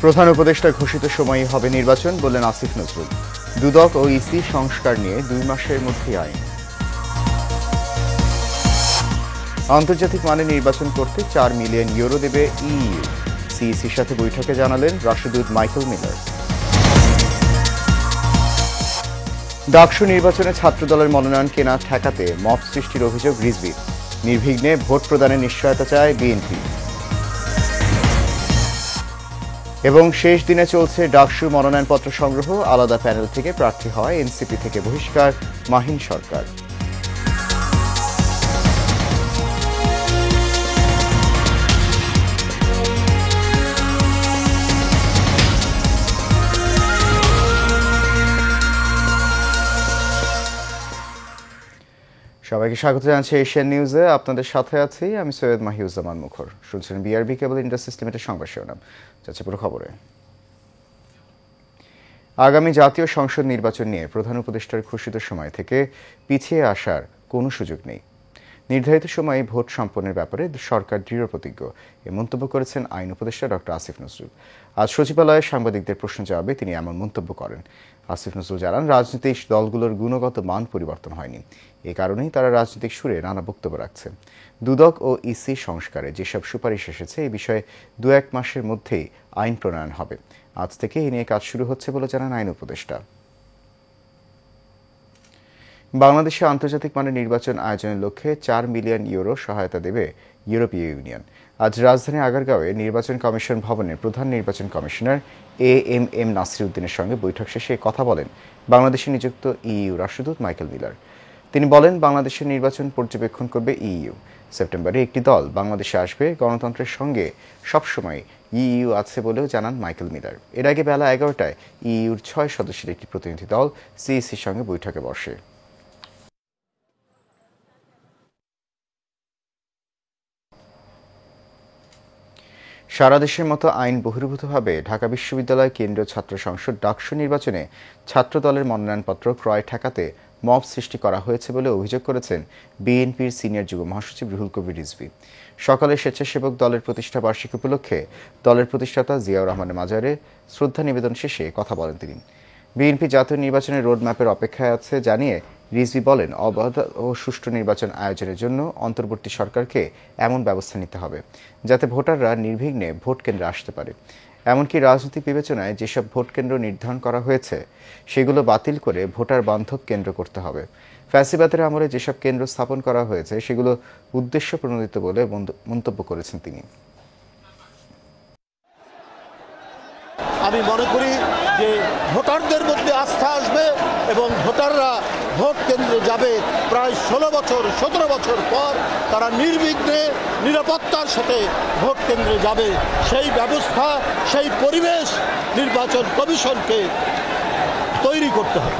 প্রধান উপদেষ্টা ঘোষিত সময়ই হবে নির্বাচন বললেন আসিফ নজরুল। দুদক ও ইসি সংস্কার নিয়ে 2 মাসের মধ্যেই আইন। আন্তর্জাতিক মানে নির্বাচন করতে 4 মিলিয়ন ইউরো দেবে ইইউ। সিইসির সাথে বৈঠকে জানালেন রাষ্ট্রদূত মাইকেল মিলার। ডাকসু নির্বাচনে ছাত্রদলের মনোনয়ন কেনা ঠেকাতে মব সৃষ্টির অভিযোগ রিজভির। নির্বিঘ্নে ভোট প্রদানের নিশ্চয়তা চায় বিএনপি। এবং শেষ দিনে চলছে ডাকসু মনোনয়নপত্র সংগ্রহ। আলাদা প্যানেল থেকে প্রার্থী হয় এনসিপি থেকে বহিষ্কার মাহিন সরকার। সবাইকে স্বাগত জানাচ্ছি এশিয়ান নিউজে। আপনাদের সাথে আছি আমি সৈয়দ মাহিউজ্জামান মুখর। শুনছেন বিআরবি কেবল ইন্ডাস্ট্রিজ লিমিটেড সংবাদ শিরোনাম। যাচ্ছে পুরো খবরে। আগামী জাতীয় সংসদ নির্বাচন নিয়ে প্রধান উপদেষ্টার ঘোষিত সময় থেকে পিছিয়ে আসার কোনো সুযোগ নেই। নির্ধারিত সময়ে ভোট সম্পন্নের ব্যাপারে সরকার দৃঢ় প্রতিজ্ঞ, এ মন্তব্য করেছেন আইন উপদেষ্টা ডক্টর আসিফ নজরুল। আজ সচিবালয়ে সাংবাদিকদের প্রশ্ন জবাবে তিনি এমন মন্তব্য করেন। আসিফ নজরুল জানান, রাজনৈতিক দলগুলোর গুণগত মান পরিবর্তন হয়নি, এ কারণেই তারা রাজনৈতিক সুরে নানা বক্তব্য রাখছে। দুদক ও ইসি সংস্কারে যেসব সুপারিশ এসেছে এ বিষয়ে 2-1 মাসের মধ্যেই আইন প্রণয়ন হবে। আজ থেকে এ নিয়ে কাজ শুরু হচ্ছে বলে জানান আইন উপদেষ্টা। বাংলাদেশে আন্তর্জাতিক মানের নির্বাচন আয়োজনের লক্ষ্যে 4 মিলিয়ন ইউরো সহায়তা দেবে ইউরোপীয় ইউনিয়ন। আজ রাজধানীর আগারগাঁওয়ে নির্বাচন কমিশন ভবনে প্রধান নির্বাচন কমিশনার এএমএম নাসির উদ্দিনের সঙ্গে বৈঠক শেষে কথা বলেন বাংলাদেশে নিযুক্ত ইইউ রাষ্ট্রদূত মাইকেল মিলার। তিনি বলেন, বাংলাদেশের নির্বাচন পর্যবেক্ষণ করবে ইইউ। সেপ্টেম্বরে একটি দল বাংলাদেশে আসবে। গণতন্ত্রের সঙ্গে সবসময় ইইউ আছে বলেও জানান মাইকেল মিলার। এর আগে বেলা 11টায় ইইউর 6 সদস্যের একটি প্রতিনিধি দল সিইসির সঙ্গে বৈঠকে বসে। সারা দেশের মতো আইন বহির্ভূতভাবে ঢাকা বিশ্ববিদ্যালয় কেন্দ্রীয় ছাত্র সংসদ ডাকসু নির্বাচনে ছাত্র দলের মনোনয়নপত্র ক্রয় ঠেকাতে মব সৃষ্টি করা হয়েছে বলে অভিযোগ করেছেন বিএনপির সিনিয়র যুগ্ম মহাসচিব রুহুল কবির রিজভী। সকালে স্বেচ্ছাসেবক দলের প্রতিষ্ঠা বার্ষিকী উপলক্ষে দলের প্রতিষ্ঠাতা জিয়াউর রহমানের মাজারে শ্রদ্ধা নিবেদন শেষে কথা বলেন তিনি। বিএনপি জাতীয় নির্বাচনের রোডম্যাপের অপেক্ষায় আছে জানিয়ে রিজভী বলেন, অবাধ ও সুষ্ঠু নির্বাচন আয়োজনের জন্য অন্তর্বর্তী সরকারকে এমন ব্যবস্থা নিতে হবে যাতে ভোটাররা নির্বিঘ্নে ভোট কেন্দ্রে আসতে পারে। এমনকি রাজনৈতিক বিবেচনায় যেসব ভোট কেন্দ্র নির্ধারণ করা হয়েছে সেগুলো বাতিল করে ভোটার বান্ধব কেন্দ্র করতে হবে। ফ্যাসিবাদের আমলে যেসব কেন্দ্র স্থাপন করা হয়েছে সেগুলো উদ্দেশ্য প্রণোদিত বলে মন্তব্য করেছেন তিনি। আমি মনে করি যে ভোটারদের মধ্যে আস্থা আসবে এবং ভোটাররা ভোট কেন্দ্রে যাবে। প্রায় 17 বছর পর তারা নির্বিঘ্নে নিরাপত্তার সাথে ভোট কেন্দ্রে যাবে। সেই ব্যবস্থা, সেই পরিবেশ নির্বাচন কমিশনকে তৈরি করতে হবে।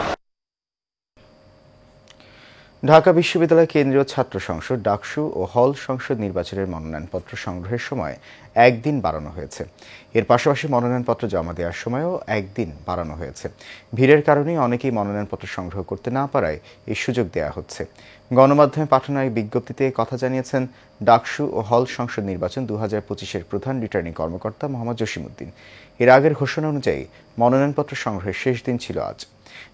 ঢাকা বিশ্ববিদ্যালয় কেন্দ্রীয় ছাত্র সংসদ ডাকসু ও হল সংসদ নির্বাচনের মনোনয়নপত্র সংগ্রহের সময় 1 দিন বাড়ানো হয়েছে। এর পাশাপাশি মনোনয়নপত্র জমা দেওয়ার সময়ও 1 দিন বাড়ানো হয়েছে। ভিড়ের কারণে অনেকেই মনোনয়নপত্র সংগ্রহ করতে না পারায় এই সুযোগ দেওয়া হচ্ছে। গণমাধ্যমে পাঠানো এক বিজ্ঞপ্তিতে কথা জানিয়েছেন ডাকসু ও হল সংসদ নির্বাচন 2025-এর প্রধান রিটার্নিং কর্মকর্তা মোহাম্মদ জসিমউদ্দিন। এর আগের ঘোষণা অনুযায়ী মনোনয়নপত্র সংগ্রহের শেষ দিন ছিল আজ।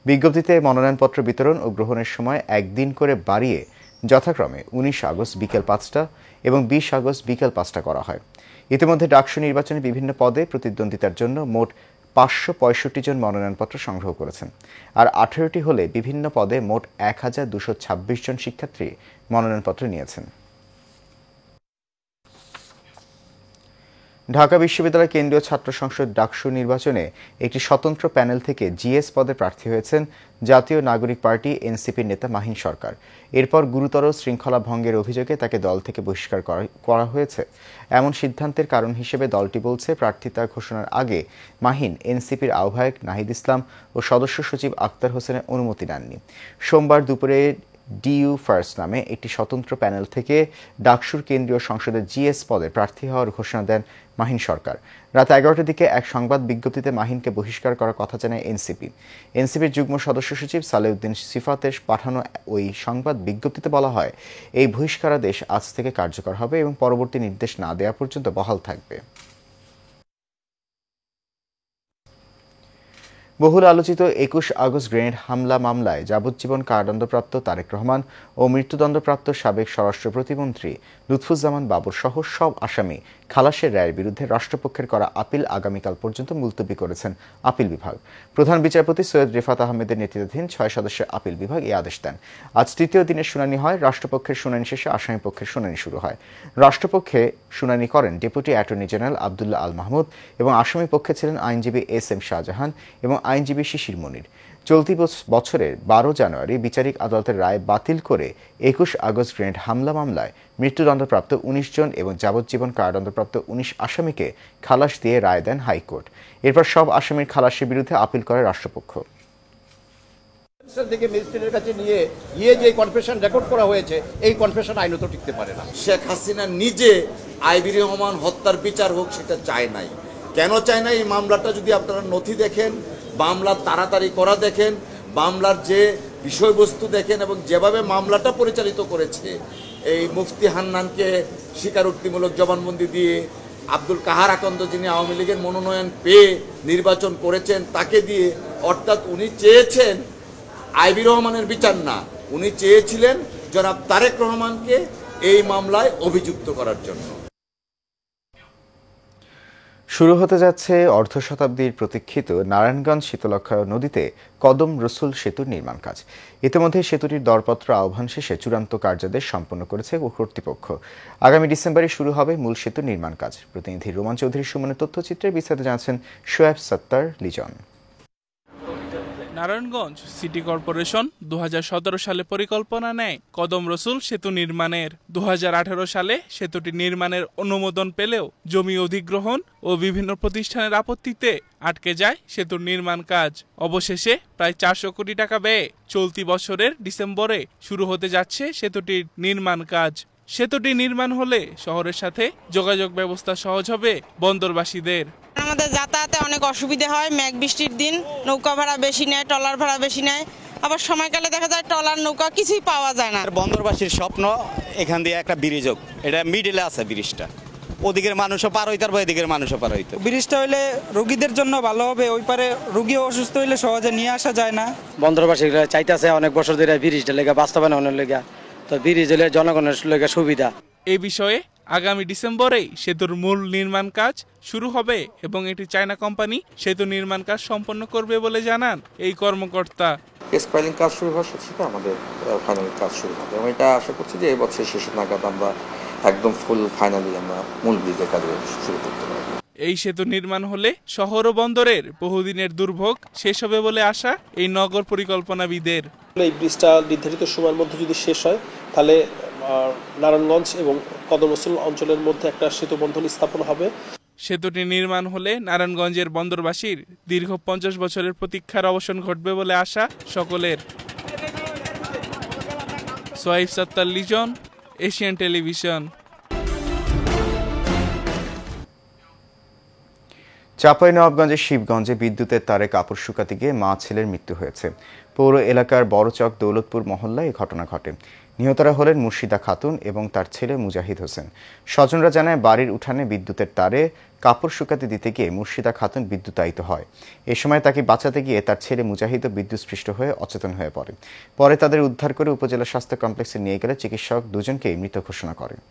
বিজ্ঞপ্তিতে মনোনয়নপত্র বিতরণ ও গ্রহণের সময় 1 দিন করে বাড়িয়ে যথাক্রমে 19 আগস্ট বিকেল 5টা এবং 20 আগস্ট বিকেল 5টা করা হয়। ইতিমধ্যে ডাকসু নির্বাচনে বিভিন্ন পদে প্রতিদ্বন্দ্বিতার জন্য মোট 565 জন মনোনয়নপত্র সংগ্রহ করেছেন। আর 18টি হলে বিভিন্ন পদে মোট 1226 জন শিক্ষার্থী মনোনয়নপত্র নিয়েছেন। ঢাকা বিশ্ববিদ্যালয় কেন্দ্রীয় ছাত্র সংসদ ডাকসু নির্বাচনে একটি স্বতন্ত্র প্যানেল থেকে জিএস পদে প্রার্থী হয়েছেন জাতীয় নাগরিক পার্টি এনসিপির নেতা মাহিন সরকার। এরপর গুরুতর শৃঙ্খলা ভঙ্গের অভিযোগে তাকে দল থেকে বহিষ্কার করা হয়েছে। এমন সিদ্ধান্তের কারণ হিসেবে দলটি বলছে, প্রার্থিতা ঘোষণার আগে মাহিন এনসিপির আহ্বায়ক নাহিদ ইসলাম ও সদস্য সচিব আক্তার হোসেনের অনুমতি নেননি। সোমবার দুপুরে ডিইউ ফার্স্ট নামে একটি স্বতন্ত্র প্যানেল থেকে ডাকসুর কেন্দ্রীয় সংসদের জিএস পদে প্রার্থী হওয়ার ঘোষণা দেন মাহিন সরকার। রাত 11টার দিকে এক সংবাদ বিজ্ঞপ্তিতে মাহিনকে বহিষ্কার করার কথা জানায় এনসিপি। এনসিপির যুগ্ম সদস্য সচিব সালেউদ্দিন সিফাতের পাঠানো ওই সংবাদ বিজ্ঞপ্তিতে বলা হয়, এই বহিষ্কারাদেশ আজ থেকে কার্যকর হবে এবং পরবর্তী নির্দেশ না দেওয়া পর্যন্ত বহাল থাকবে। বহুল আলোচিত ২১ আগস্ট গ্রেনেড হামলা মামলায় যাবজ্জীবন কারাদণ্ডপ্রাপ্ত তারেক রহমান ও মৃত্যুদণ্ডপ্রাপ্ত সাবেক স্বরাষ্ট্র প্রতিমন্ত্রী লুৎফুজ্জামান বাবর সহ সব আসামি খালাসের রায়ের বিরুদ্ধে রাষ্ট্রপক্ষের করা আপিল আগামীকাল পর্যন্ত মুলতবি করেছেন আপিল বিভাগ। প্রধান বিচারপতি সৈয়দ রিফাত আহমেদের নেতৃত্বাধীন ৬ সদস্যের আপিল বিভাগ এই আদেশ দেন। আজ তৃতীয় দিনের শুনানি হয়। রাষ্ট্রপক্ষের শুনানি শেষে আসামিপক্ষের শুনানি শুরু হয়। রাষ্ট্রপক্ষে শুনানি করেন deputy attorney general Abdullah Al Mahmud এবং আসামি পক্ষে ছিলেন আইনজীবী এস.এম. শাহজাহান এবং আইনজীবী শিশির মনির। চলতি বছরের ১২ জানুয়ারি বিচারিক আদালতের রায় বাতিল করে ২১ আগস্ট গ্রেনেড হামলা মামলায় মৃত্যুদণ্ডপ্রাপ্ত ১৯ জন এবং যাবজ্জীবন কারাদণ্ডপ্রাপ্ত ১৯ আসামিকে খালাস দিয়ে রায় দেন হাইকোর্ট। এরপর সব আসামির খালাসের বিরুদ্ধে আপিল করে রাষ্ট্রপক্ষ। থেকে ম্যাজিস্ট্রেটের কাছে নিয়ে যে কনফেশন রেকর্ড করা হয়েছে, এই কনফেশন আইনত টিকতে পারে না। শেখ হাসিনা নিজে আইবি রহমান হত্যার বিচার হোক সেটা চায় নাই। কেন চায় না? এই মামলাটা যদি আপনারা নথি দেখেন, মামলার তাড়াতাড়ি করা দেখেন, মামলার যে বিষয়বস্তু দেখেন এবং যেভাবে মামলাটা পরিচালিত করেছে, এই মুফতি হান্নানকে স্বীকারোক্তিমূলক জবানবন্দি দিয়ে আব্দুল কাহার আকন্দ যিনি আওয়ামী লীগের মনোনয়ন পেয়ে নির্বাচন করেছেন তাকে দিয়ে, অর্থাৎ উনি চেয়েছেন আইবি রহমানের বিচার না, উনি চেয়েছিলেন জনাব তারেক রহমানকে এই মামলায় অভিযুক্ত করার জন্য। শুরু হতে যাচ্ছে অর্ধ শতাব্দীর প্রতীক্ষিত নারায়ণগঞ্জ শীতলক্ষা নদীতে কদম রসুল সেতুর নির্মাণ কাজ। ইতিমধ্যে সেতুটির দরপত্র আহ্বান শেষে চূড়ান্ত কার্যাদেশ সম্পন্ন করেছে কর্তৃপক্ষ। আগামী ডিসেম্বরে শুরু হবে মূল সেতুর নির্মাণ কাজ। প্রতিনিধি রোমান চৌধুরী সুমনের তথ্যচিত্রে বিস্তারিত জানাচ্ছেন শোয়েব সত্তার লিজন। নারায়ণগঞ্জ সিটি কর্পোরেশন ২০১৭ সালে পরিকল্পনা নেয় কদম রসুল সেতু নির্মাণের। ২০১৮ সালে সেতুটি নির্মাণের অনুমোদন পেলেও জমি অধিগ্রহণ ও বিভিন্ন প্রতিষ্ঠানের আপত্তিতে আটকে যায় সেতুর নির্মাণ কাজ। অবশেষে প্রায় ৪০০ কোটি টাকা ব্যয়ে চলতি বছরের ডিসেম্বরে শুরু হতে যাচ্ছে সেতুটির নির্মাণ কাজ। সেতুটি নির্মাণ হলে শহরের সাথে যোগাযোগ ব্যবস্থা সহজ হবে বন্দরবাসীদের। আমাদের যাতায়াতে অনেক অসুবিধা হয়। মেঘ বৃষ্টির দিন নৌকা ভাড়া বেশি নেয়, ট্রলার ভাড়া বেশি নেয়, আবার সময়কালে দেখা যায় ট্রলার নৌকা কিছুই পাওয়া যায় না। বন্দরবাসীর স্বপ্ন এখান দিয়ে একটা ব্রিজ হোক, এটা মিডিলে আছে ব্রিজটা, ওদিকের মানুষও পার হইতে পারবো, এদিকের মানুষও পার হইতে। ব্রিজটা হইলে রোগীদের জন্য ভালো হবে, ওই পারে রোগী অসুস্থ হইলে সহজে নিয়ে আসা যায় না। বন্দরবাসী চাইতেছে অনেক বছর ধরে ব্রিজটা লেগে বাস্তবায়নের লেগে, তো ব্রিজ হলে জনগণের লেগে সুবিধা। এই বিষয়ে আগামী ডিসেম্বরেই সেতুর মূল নির্মাণ কাজ শুরু হবে এবং এটি চায়না কোম্পানি সেতু নির্মাণ কাজ সম্পন্ন করবে বলে জানান এই কর্মকর্তা। কেস ফাইলিং কাজ শুরু হওয়ার সাথে সাথে আমাদের ফাইনাল কাজ শুরু হবে এবং এটা আশা করছি যে এই বছর শেষ নাগাদ আমরা একদম ফুল ফাইনালি আমরা মূল ব্রিজের কাজ শুরু করতে পারবো। এই সেতু নির্মাণ হলে শহর ও বন্দরের বহুদিনের দুর্ভোগ শেষ হবে বলে আশা এই নগর পরিকল্পনাবিদের। এই ব্রিজটা নির্ধারিত সময়ের মধ্যে যদি শেষ হয় তাহলে নারায়ণগঞ্জ এবং কদম রসুল অঞ্চলের মধ্যে একটা সেতু বন্ধন স্থাপন হবে। সেতুটি নির্মাণ হলে নারায়ণগঞ্জের বন্দরবাসীর দীর্ঘ ৫০ বছরের প্রতীক্ষার অবসান ঘটবে বলে আশা সকলের। সোয়াইব সত্তার লিজন, এশিয়ান টেলিভিশন। চাঁপাইনবাবগঞ্জের শিবগঞ্জে বিদ্যুতের তারে কাপড় শুকাতে গিয়ে মা ছেলের মৃত্যু হয়েছে। পৌর এলাকার বড়চক দৌলতপুর মহল্লায় এই ঘটনা ঘটে। নিহতরা হলেন মুর্শিদা খাতুন এবং তার ছেলে মুজাহিদ হোসেন। স্বজনরা জানায় বাড়ির উঠানে বিদ্যুতের তারে কাপড় শুকাতে দিতে গিয়ে মুর্শিদা খাতুন বিদ্যুতায়িত হয়। এ সময় তাকে বাঁচাতে গিয়ে তার ছেলে মুজাহিদও বিদ্যুৎস্পৃষ্ট হয়ে অচেতন হয়ে পড়ে। পরে তাদের উদ্ধার করে উপজেলা স্বাস্থ্য কমপ্লেক্সে নিয়ে গেলে চিকিৎসক দুজনকেই মৃত ঘোষণা করেন।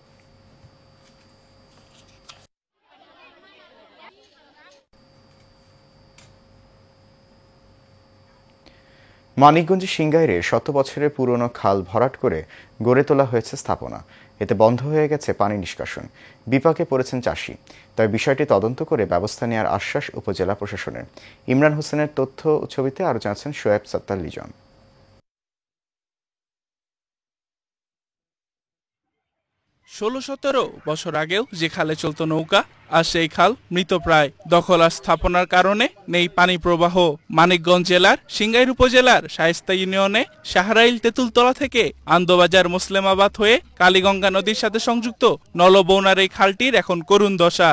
মানিকগঞ্জের সিংগাইরে ১০০ বছরের পুরনো খাল ভরাট করে গড়ে তোলা হয়েছে স্থাপনা। এতে বন্ধ হয়ে গেছে পানি নিষ্কাশন। বিপাকে পড়েছেন চাষি। তাই বিষয়টি তদন্ত করে ব্যবস্থা নেওয়ার আশ্বাস উপজেলা প্রশাসনের। ইমরান হোসেনের তথ্য ছবিতে আরও জানাচ্ছেন শোয়েব সত্তার লিজন। ১৬-১৭ বছর আগেও যে খালে চলত নৌকা, আর সেই খাল মৃতপ্রায়। দখল আর স্থাপনার কারণে নেই পানি প্রবাহ। মানিকগঞ্জ জেলার সিংগাইর উপজেলার শায়েস্তা ইউনিয়নে শাহরাইল তেঁতুলতলা থেকে আন্দোবাজার মুসলেমাবাদ হয়ে কালীগঙ্গা নদীর সাথে সংযুক্ত নলবৌনার এই খালটির এখন করুণ দশা।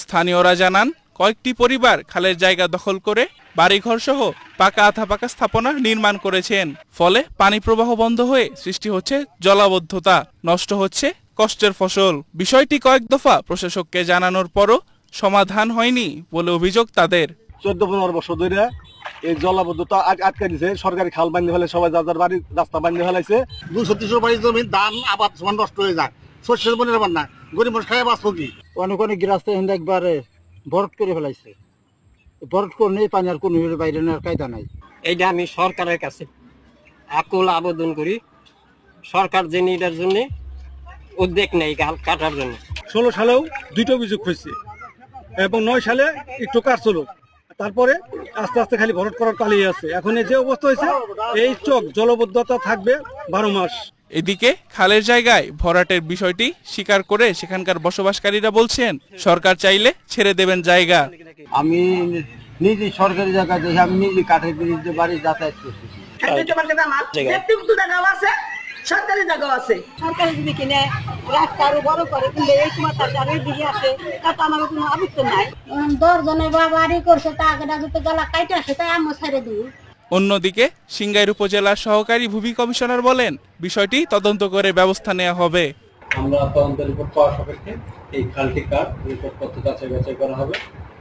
স্থানীয়রা জানান, কয়েকটি পরিবার খালের জায়গা দখল করে বাড়িঘর সহ পাকা আধা পাকা স্থাপনা নির্মাণ করেছেন। ফলে পানি প্রবাহ বন্ধ হয়ে সৃষ্টি হচ্ছে জলাবদ্ধতা, নষ্ট হচ্ছে কষ্টের ফসল। বিষয়টি কয়েক দফা প্রশাসককে জানানোর পরও সমাধান হয়নি বলে অভিযোগ তাদের। 14-15 বছর ধরে এই জলাবদ্ধতা আটকে দিছে। সরকারি খাল বানিয়ে ফেলে সবাই যার বাড়ি রাস্তা বানিয়ে ফেলাইছে। 200-300 বাড়ির জমি ধান আবাদ সমান নষ্ট হয়ে যায়, শস্যের বনের না গরিব মানুষ খায় বাঁচবো কি? অনেক অনেক গ্রাস্তে একবারে ভরট করে ফেলাইছে। ভরট করলে পানি আর কোনো বাইরে নেওয়ার কায়দা নাই। এইটা আমি সরকারের কাছে আকুল আবেদন করি, সরকার যেন এটার জন্য উদ্যোগ নেই গাল কাটার জন্য। 16 সালেও 2টা অভিযোগ হয়েছে এবং 9 সালে একটু কাজ চলো, তারপরে আস্তে আস্তে খালি ভরট করার পালিয়ে আছে। এখন যে অবস্থা হয়েছে এই চক জলবদ্ধতা থাকবে 12 মাস। এদিকে খালের জায়গায় ভরাটের বিষয়টি স্বীকার করে সেখানকার বসবাসকারীরা বলছেন সরকার চাইলে ছেড়ে দেবেন জায়গা। আমি নিজে সরকারি জায়গা দেখে আমি নিজে কাঠের বিরুদ্ধে বাড়ি যাতায়াত করছি। সরকারি জায়গা আছে, সরকারি যদি কিনে রাস্তা আরো বড় করে কিনলে এই তোমার দিকে আসে, তাতে আমার কোনো আপত্তি নাই। 10 জনের বাড়ি করছে, তা আগে যদি গলা কাইটে আসে তাই আমি ছেড়ে দিই। অন্যদিকে সিংগাইর উপজেলার সহকারী ভূমি কমিশনার বলেন বিষয়টি তদন্ত করে ব্যবস্থা নেওয়া হবে। আমরা তদন্ত রিপোর্ট পাওয়া সাপেক্ষে এই খালটি কার রিপোর্টপত্র যাচাই বাছাই করা হবে।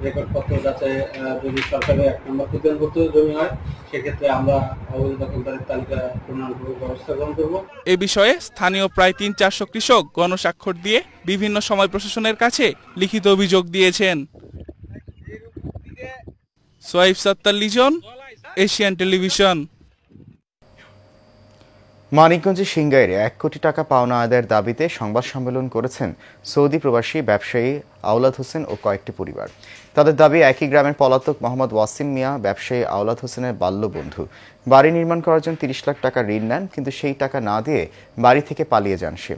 রেকর্ডপত্র যাচাই যদি সরকারের 1 নম্বর প্রতিনিধিত্ব জমি হয় সেক্ষেত্রে আমরা অবৈধ দখলদারের তালিকা প্রণয়নের ব্যবস্থা গ্রহণ করব। এ বিষয়ে স্থানীয় প্রায় 300-400 কৃষক গণস্বাক্ষর দিয়ে বিভিন্ন সময় প্রশাসনের কাছে লিখিত অভিযোগ দিয়েছেন। Shoaib Sattar Lizon, Asian television. মানিকগঞ্জের সিংগাইরে 1 কোটি টাকা পাওনা আদায়ের দাবিতে সংবাদ সম্মেলন করেছেন সৌদি প্রবাসী ব্যবসায়ী আওলাদ হোসেন ও কয়েকটি পরিবার। তাদের দাবি, একই গ্রামের পলাতক মোহাম্মদ ওয়াসিম মিয়া ব্যবসায়ী আওলাদ হোসেনের বাল্যবন্ধু বাড়ি নির্মাণ করার জন্য 30 লাখ টাকা ঋণ নেন, কিন্তু সেই টাকা না দিয়ে বাড়ি থেকে পালিয়ে যান সে।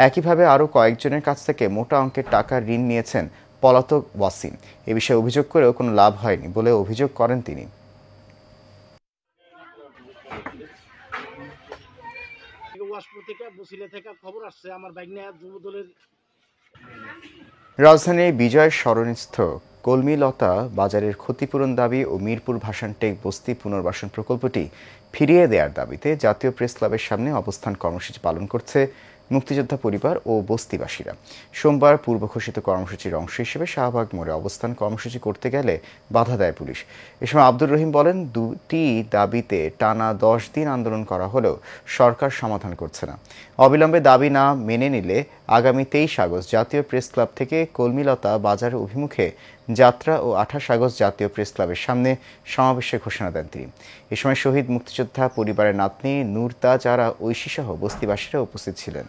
একইভাবে আরও কয়েকজনের কাছ থেকে মোটা অঙ্কের টাকা ঋণ নিয়েছেন পলাতক ওয়াসিম। এ বিষয়ে অভিযোগ করেও কোনো লাভ হয়নি বলে অভিযোগ করেন তিনি। রাজধানীর বিজয় সরণিস্থ কলমিলতা বাজারের ক্ষতিপূরণ দাবি ও মিরপুর ভাসানটেক বস্তি পুনর্বাসন প্রকল্পটি ফিরিয়ে দেওয়ার দাবিতে জাতীয় প্রেস ক্লাবের সামনে অবস্থান কর্মসূচি পালন করছে মুক্তিযোদ্ধা পরিবার ও বস্তিবাসীরা। সোমবার পূর্ব ঘোষিত কর্মসূচির অংশ হিসেবে শাহবাগ মোড়ে অবস্থান কর্মসূচি করতে গেলে বাধা দেয় পুলিশ। এ সময় আব্দুর রহিম বলেন, 2টি দাবিতে টানা 10 দিন আন্দোলন করা হলেও সরকার সমাধান করছে না। অবিলম্বে দাবি না মেনে নিলে আগামী 23 আগস্ট জাতীয় প্রেস ক্লাব থেকে কলমিলতা বাজার অভিমুখে যাত্রা ও 28 আগস্ট জাতীয় প্রেস ক্লাবের সামনে সমাবেশের ঘোষণা দেন তিনি। এ সময় শহীদ মুক্তিযোদ্ধা পরিবারের নাতনি নূরতাজ আরা ঐশী সহ বস্তিবাসীরা উপস্থিত ছিলেন।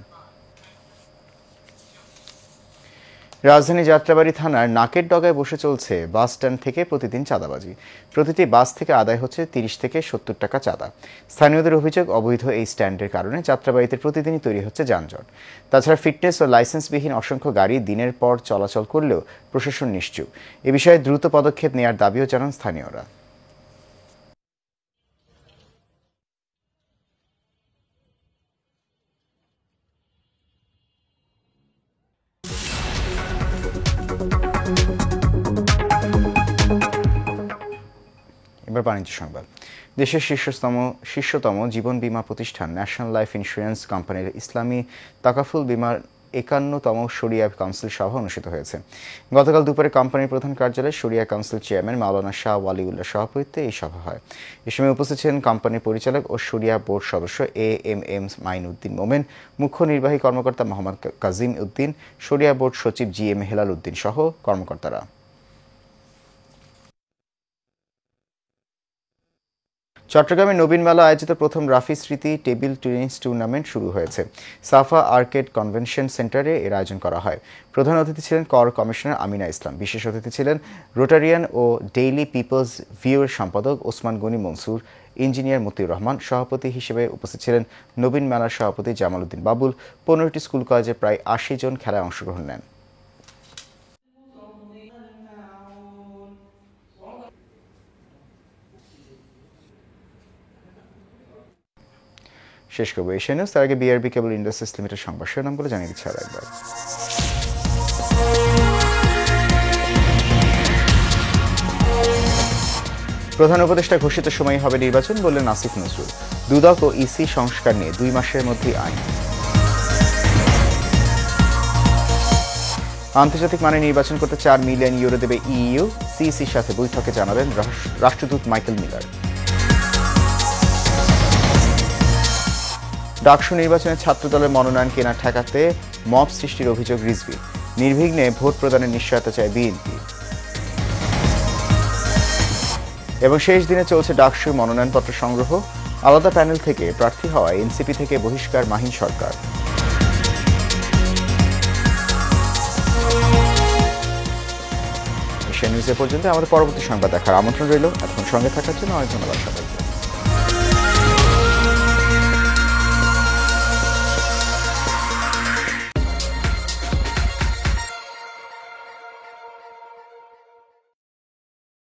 রাজধানী যাত্রাবাড়ী থানার নাকের ডগায় বসে চলছে বাস স্ট্যান্ড থেকে প্রতিদিন চাঁদাবাজি। প্রতিটি বাস থেকে আদায় হচ্ছে 30 থেকে 70 টাকা চাঁদা। স্থানীয়দের অভিযোগ, অবৈধ এই স্ট্যান্ডের কারণে যাত্রাবাড়িতে প্রতিদিনই তৈরি হচ্ছে যানজট। তাছাড়া ফিটনেস ও লাইসেন্সবিহীন অসংখ্য গাড়ি দিনের পর চলাচল করলেও প্রশাসন নিশ্চুপ। এ বিষয়ে দ্রুত পদক্ষেপ নেওয়ার দাবিও জানান স্থানীয়রা। এবার বাণিজ্য সংবাদ। দেশের শীর্ষতম জীবন বীমা প্রতিষ্ঠান ন্যাশনাল লাইফ ইন্স্যুরেন্স কোম্পানির ইসলামী তাকাফুল বীমার 51তম শরিয়া কাউন্সিল সভা অনুষ্ঠিত হয়েছে। গতকাল দুপুরে কোম্পানির প্রধান কার্যালয়ে শরিয়া কাউন্সিল চেয়ারম্যান মাওলানা শাহ ওয়ালিউল্লাহ সভাপতিত্বে এই সভা হয়। এ সময় উপস্থিত ছিলেন কোম্পানির পরিচালক ও শরিয়া বোর্ড সদস্য AMM মাইনউদ্দিন মোমেন, মুখ্য নির্বাহী কর্মকর্তা মোহাম্মদ কাজিম উদ্দিন, শরিয়া বোর্ড সচিব GM হেলাল উদ্দিন সহ কর্মকর্তারা। চট্টগ্রামে নবীন মেলা আয়োজিত প্রথম রাফি স্মৃতি টেবিল টেনিস টুর্নামেন্ট শুরু হয়েছে। সাফা আর্কেড কনভেনশন সেন্টারে এর আয়োজন করা হয়। প্রধান অতিথি ছিলেন কর কমিশনার আমিনা ইসলাম। বিশেষ অতিথি ছিলেন রোটারিয়ান ও ডেইলি পিপলস ভিউর সম্পাদক ওসমান গনি মনসুর, ইঞ্জিনিয়ার মতিউর রহমান। সভাপতি হিসেবে উপস্থিত ছিলেন নবীন মেলার সভাপতি জামাল উদ্দিন বাবুল। 15টি স্কুল কলেজে প্রায় 80 জন খেলায় অংশগ্রহণ নেন। শেষ করবো এশিয়া নিউজ। তার আগে BRB কেবল ইন্ডাস্ট্রিজ লিমিটেড সংবাদ শিরোনামগুলো জানিয়ে দিচ্ছি আরো একবার। প্রধান উপদেষ্টা ঘোষিত সময় হবে নির্বাচন বললেন আসিফ নজরুল। দুদক ও ইসি সংস্কার নিয়ে 2 মাসের মধ্যেই আইন। আন্তর্জাতিক মানে নির্বাচন করতে 4 মিলিয়ন ইউরো দেবে ইইউ, সিইসির সাথে বৈঠকে জানালেন রাষ্ট্রদূত মাইকেল মিলার। ডাকসু নির্বাচনে ছাত্রদলের মনোনয়ন কেনা ঠেকাতে মব সৃষ্টির অভিযোগ রিজভীর। নির্বিঘ্নে ভোট প্রদানের নিশ্চয়তা চায় বিএনপি। এবং শেষ দিনে চলছে ডাকসুর মনোনয়নপত্র সংগ্রহ। আলাদা প্যানেল থেকে প্রার্থী হওয়ায় এনসিপি থেকে বহিষ্কার মাহিন সরকার। এশিয়া নিউজে পর্যন্ত আমাদের পরবর্তী সংবাদ দেখার আমন্ত্রণ রইল। এখন সঙ্গে থাকার জন্য অনেক ধন্যবাদ সবাই।